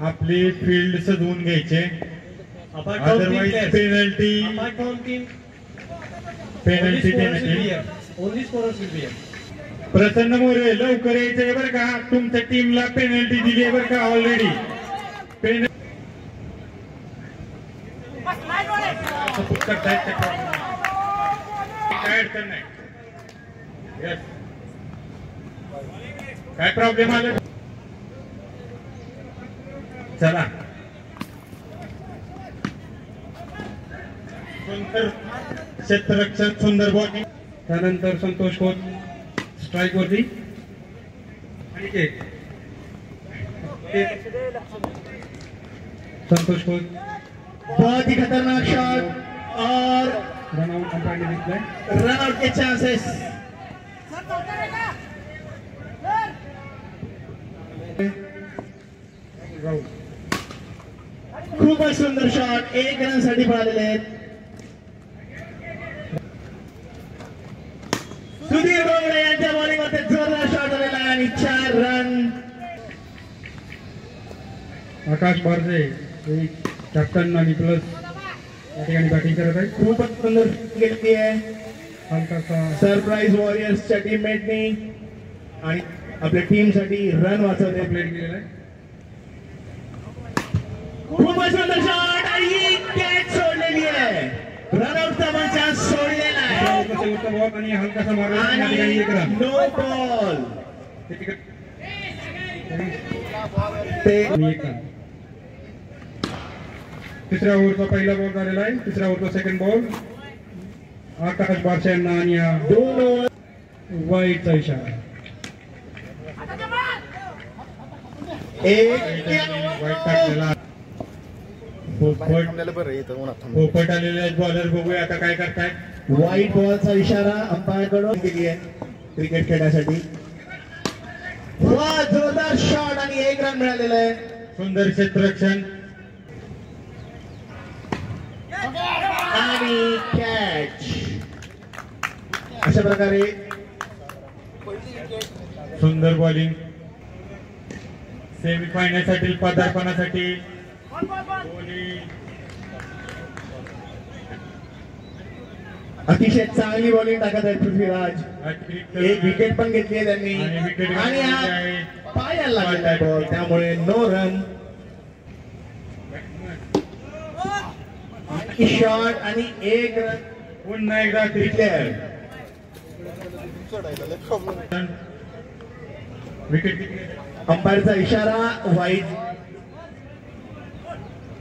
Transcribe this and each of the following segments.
आपली फील्ड सजवून घ्यायचे, अदरवाइज पेनल्टी देण्याची. प्रसन्न मोरे लवकर यायचंय बरं का, तुमच्या टीमला पेनल्टी दिली आहे बरं का ऑलरेडी. काय अडचण नाही, काय प्रॉब्लेम आला चला. क्षेत्ररक्षक सुंदर बॉलिंग, त्यानंतर संतोष खोत स्ट्राइक वरती. संतोष खोत बहुत ही खतरनाक शॉट और रन आउट अंपायर ने दिखलाय. रन आउट के चांसेस. खूपच सुंदर शॉट, 1 रन साठी पळालेले आहेत. सुधीर डोंगरे यांच्या बॉलिंग मध्ये जोरदार शॉट आलेला आहे आणि 4 रन. आकाश बारजे कॅप्टन आणि प्लस या ठिकाणी बॅटिंग करत आहे. खूपच सुंदर केली आहे हलकासा सरप्राईज वॉरियर्सच्या टीममेटनी आणि आपल्या टीम साठी रन वाचवले. प्लेट केलेला आहे. खूपच सुंदर शॉट आणि ही कॅच सोडलेली आहे. रनआउटचा पण चान्स सोडलेला आहे उत्तम बॉल आणि हलकासा मारला या ठिकाणी 1 रन. No ball. ते 1 रन. तिसऱ्या ओव्हरचा पहिला बॉल झालेला आहे. तिसऱ्या ओव्हरचा सेकंड बॉल आकाश बारशे यांना आणि 2 ओव्हर वाईटचा इशारा. वाईट टाकलेला. पोपट आलेले आहेत बॉलर, बघूया आता काय करताय. व्हाईट बॉलचा इशारा अंपायर कडून केली आहे क्रिकेट खेळण्यासाठी. जोरदार शॉट आणि 1 रन मिळालेला आहे. सुंदर क्षेत्ररक्षण आणि कॅच. अशा प्रकारे सुंदर बॉलिंग. सेमीफायनल साठी पदार्पणासाठी अतिशय चांगली बॉलिंग टाकत आहेत पृथ्वीराज. 1 विकेट पण घेतली आहे त्यांनी आणि हा पायाला लागलेला आहे बॉल, त्यामुळे नो रन. शॉट आणि 1 रन पुन्हा एकदा डिक्लेअर. विकेट. अंपायरचा इशारा व्हाईट.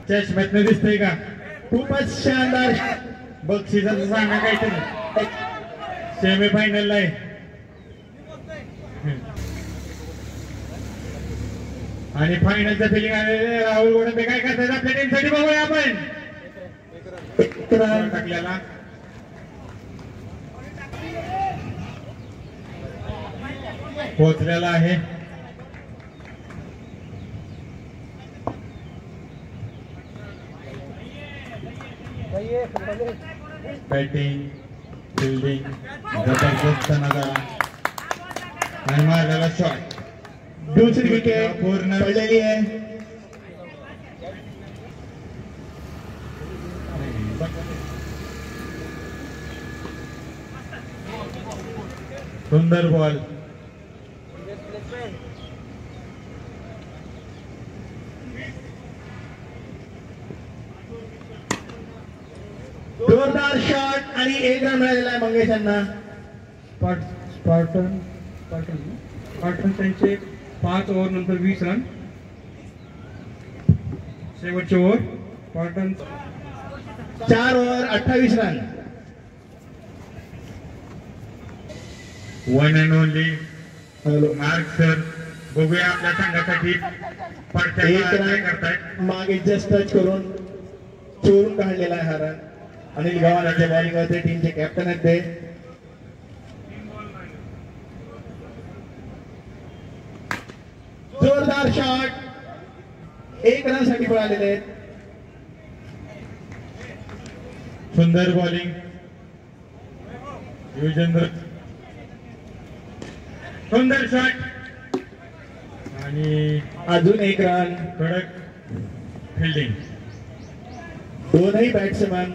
चष्म्यात दिसतंय का? खूपच शानदार बक्षिसाचं सांगा काहीतरी. सेमीफायनलला आहे आणि फायनलचं फिलिंग आलेलं. राहुल गोडंबे काय करतात आपल्या टीमसाठी, बघूया आपण. टाकलेला पोहोचलेला आहे. बॅटिंग फिल्डिंग जबरदस्त नजारा आणि मारलेला शॉट. दुसरी विकेट पूर्ण पडलेली आहे. सुंदर बॉल. जोरदार शॉट आणि 1 रन मिळालेला आहे मंगेश यांना. स्पार्टन त्यांचे 5 ओव्हर नंतर 20 रन. शेवटचे over Spartan 4 over 28 run. One and only mark sir. बघूया आपल्या संघासाठी पडत्या 1 काय रन करतायत. मागे जस्ट टच करून चोरून काढलेला आहे हा रन. अनिल गव्हाण यांच्या बॉलिंग मध्ये टीमचे कॅप्टन आहेत ते. जोरदार शॉट 1 रन साठी पळालेले आहेत. सुंदर बॉलिंग युजेंद्र. सुंदर शॉट आणि अजून 1 रन. कडक फिल्डिंग दोनही बॅट्समन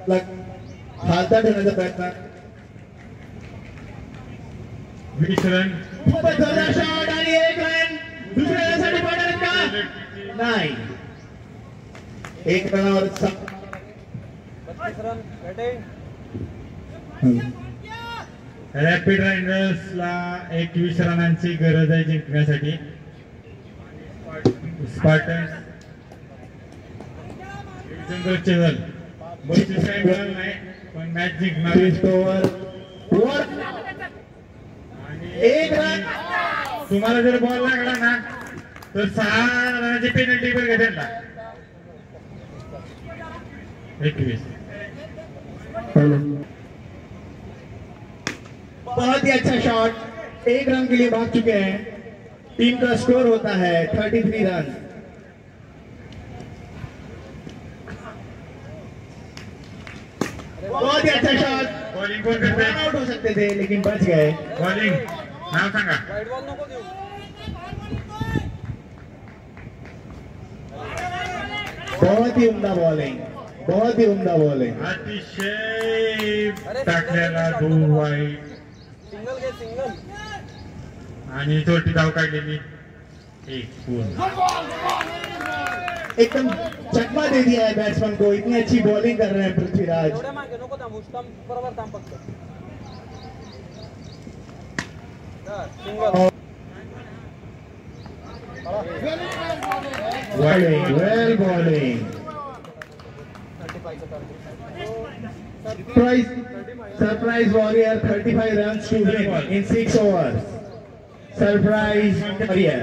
हातात ठेवण्याचा प्रयत्न. 20 रन. खूपच जोरदार शॉट आणि 1 रन. दुसऱ्या रनसाठी पडणार का? नाही. 1 रनावर रॅपिड रायडर्सला 21 रनांची गरज आहे जिंकण्यासाठी. स्पार्टन चेहल 32 काही मिळालं नाही पण मॅच जिंकणार. आणि 1 रन. तुम्हाला जर बॉल लागला ना तर 6 रनाची पेनल्टी पण घेतला. 21. बहुत ही अच्छा शॉट. 1 रन के लिए भाग चुके हैं. टीम का स्कोर होता है 33 रन. बहुत ही अच्छा शॉट. बॉलिंग कोण करते? आउट हो सकते थे लेकिन बच गए. बॉलिंग नाव सांगा. बहुत ही उम्दा बॉलिंग. बहुत ही उम्दा बॉलिंग. अतिशय टाकलेला दूर वाईट आणि छोटी धाव काढलेली. 1 पूर्ण. एकदम चकमा दे दिया है बैट्समैन को. इतनी अच्छी बॉलिंग कर रहे हैं Prithviraj. Well bowling. Surprise warrior 35 runs to win in 6 overs. Surprise warrior.